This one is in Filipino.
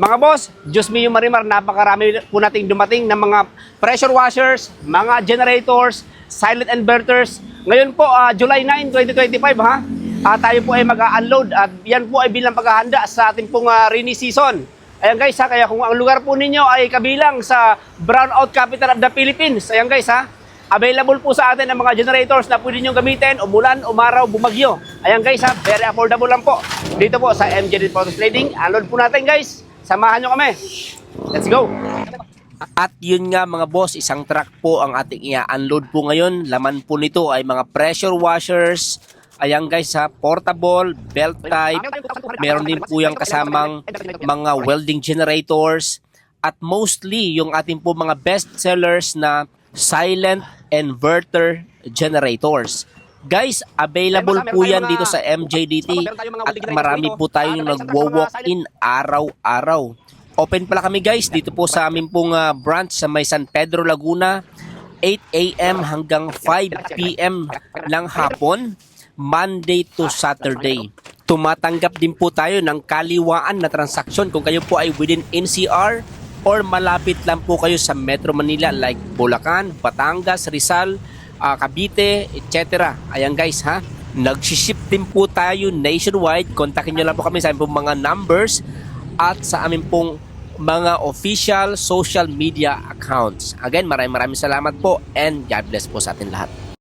Mga boss, Diyos mio marimar, napakarami po nating dumating ng mga pressure washers, mga generators, silent inverters. Ngayon po, July 9, 2025 ha, tayo po ay mag-unload at yan po ay bilang paghahanda sa ating pong rainy season. Ayan guys ha, kaya kung ang lugar po ninyo ay kabilang sa brownout capital of the Philippines, ayan guys ha, available po sa atin ang mga generators na pwede nyo gamitin, umulan, umaraw, bumagyo. Ayan guys ha, very affordable lang po. Dito po sa MJ Photos Trading, unload po natin guys. Samahan nyo kami. Let's go! At yun nga mga boss, isang truck po ang ating i-unload po ngayon. Laman po nito ay mga pressure washers. Ayan guys ha, portable, belt type. Meron din po yung kasamang mga welding generators. At mostly yung ating po mga best sellers na silent inverter generators. Guys, available po yan dito sa MJDT at marami po tayong nagwo-walk-in araw-araw. Open pala kami guys dito po sa amin pong branch sa may San Pedro, Laguna, 8 a.m. hanggang 5 p.m. ng hapon, Monday to Saturday. Tumatanggap din po tayo ng kaliwaan na transaksyon kung kayo po ay within NCR or malapit lang po kayo sa Metro Manila like Bulacan, Batangas, Rizal, Cavite, etc. Ayan guys ha, nagsiship din po tayo nationwide. Kontakin nyo lang po kami sa aming pong mga numbers at sa aming pong mga official social media accounts. Again, maraming salamat po and God bless po sa atin lahat.